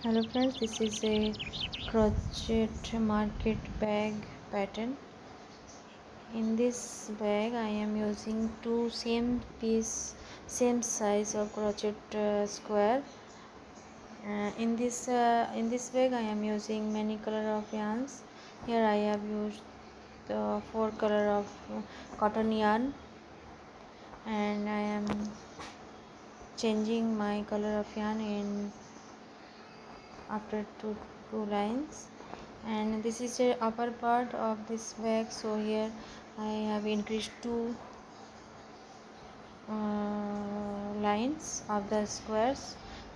Hello friends, this is a crochet market bag pattern. In this bag I am using two same size of crochet square. In this bag I am using many color of yarns. Here I have used four color of cotton yarn, and I am changing my color of yarn in after two lines. And this is the upper part of this bag, so here I have increased two lines of the squares,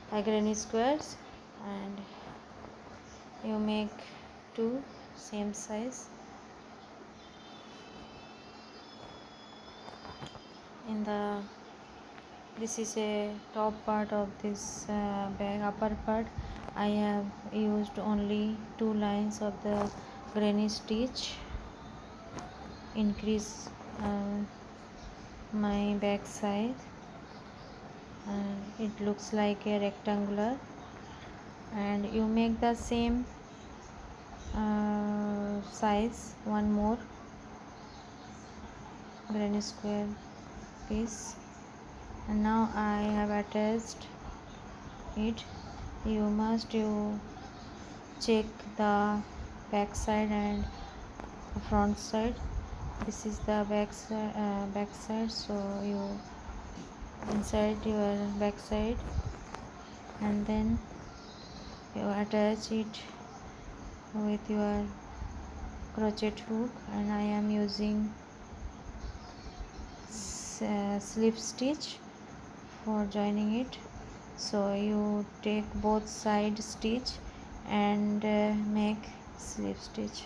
granny squares, and you make two same size. In the This is a top part of this bag. Upper part I have used only two lines of the granny stitch, increase my back side, and it looks like a rectangular, and you make the same size one more granny square piece. And now I have attached it. You check the back side and front side. This is the back side, so you insert your back side and then you attach it with your crochet hook, and I am using slip stitch for joining it. So you take both side stitch and make slip stitch.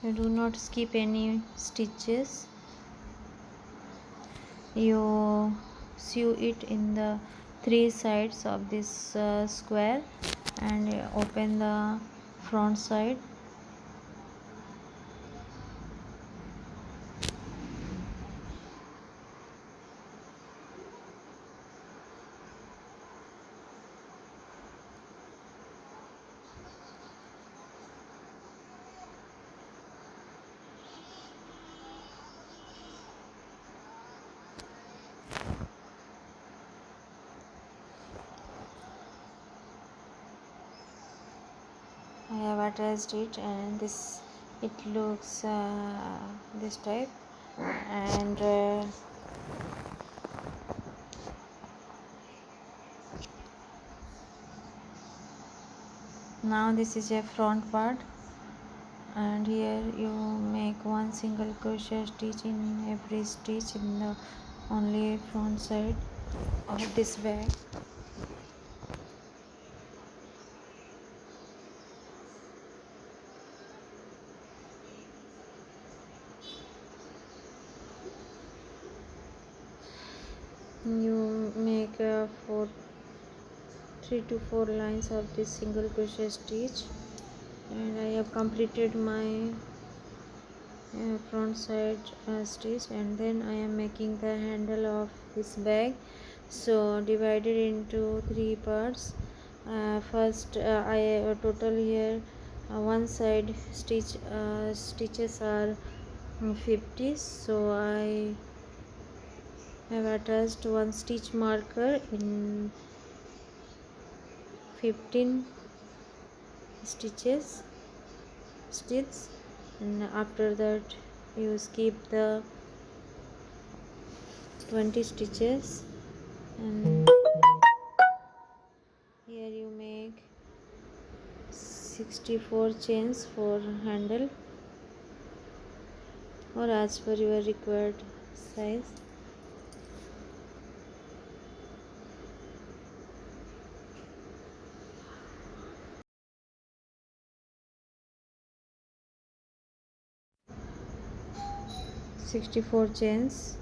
You do not skip any stitches. You sew it in the three sides of this square and open the front side. I have attached it, and it looks this type. And now this is a front part, and here you make one single crochet stitch in every stitch in the only front side of this bag. You make 3 to 4 lines of this single crochet stitch, and I have completed my front side stitch, and then I am making the handle of this bag. So divided into three parts. First I total here one side stitches are 50, so I have attached one stitch marker in 15 stitches, and after that you skip the 20 stitches, and here you make 64 chains for handle, or as per your required size. $64 chains.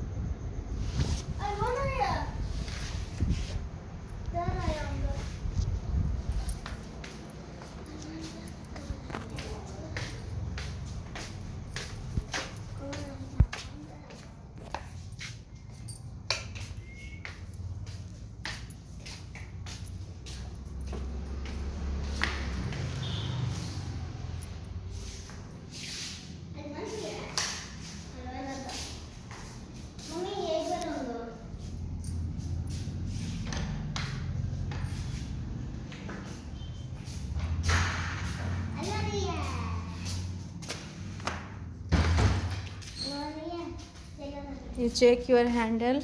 You check your handle.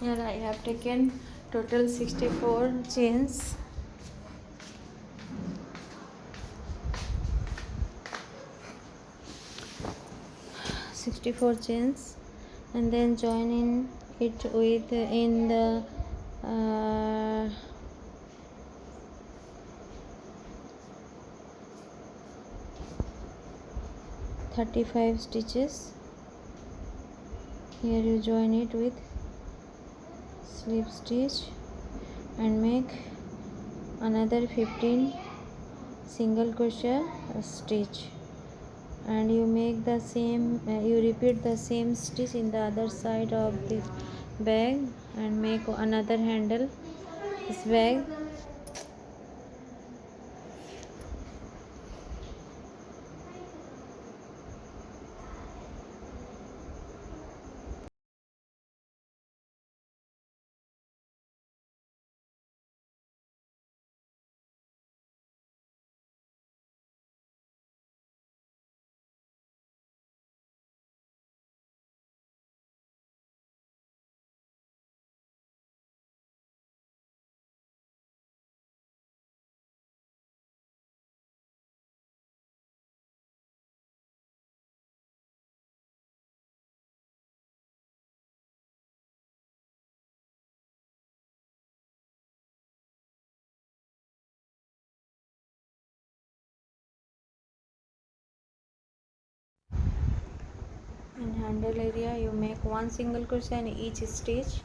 Here I have taken total 64 chains. 64 chains, and then join in it with in the 35 stitches. Here you join it with slip stitch and make another 15 single crochet stitch, and you make the same you repeat the same stitch in the other side of the bag and make another handle this bag. In handle area you make one single crochet in each stitch.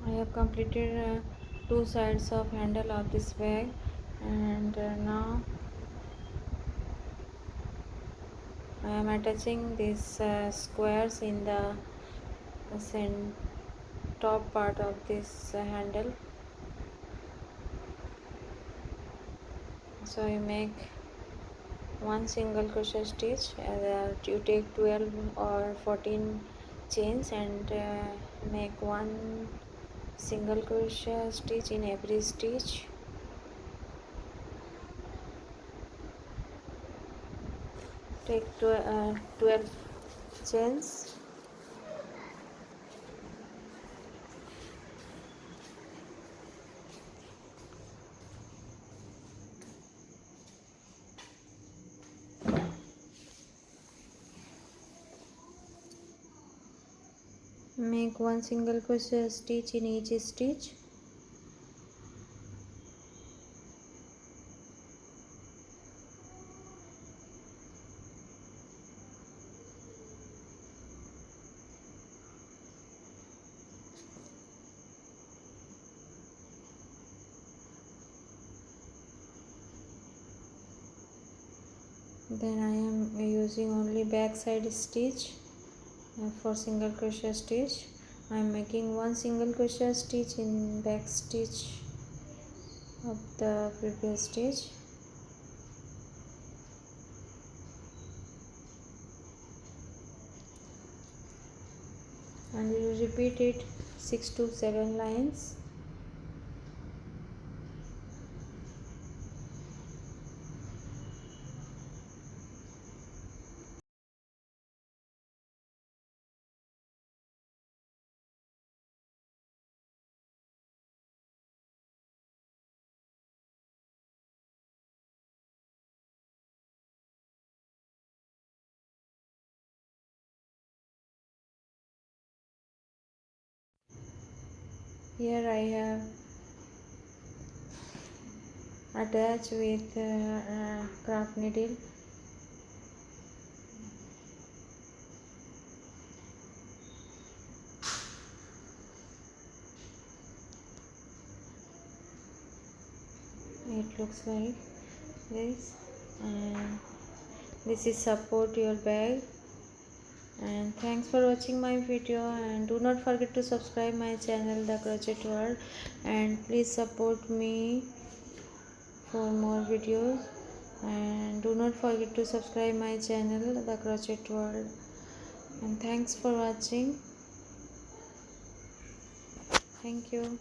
I have completed two sides of handle of this bag, and now I am attaching these squares in the top part of this handle. So you make one single crochet stitch, you take 12 or 14 chains and make one single crochet stitch in every stitch. Take 12 chains. Make one single crochet stitch in each stitch. Then I am using only back side stitch for single crochet stitch. I am making one single crochet stitch in back stitch of the previous stitch. And we will repeat it 6 to 7 lines. Here I have attached with craft needle it looks like this. And this is support your bag. And thanks for watching my video, and do not forget to subscribe my channel The Crochet World, and please support me for more videos. And do not forget to subscribe my channel The Crochet World. And thanks for watching. Thank you.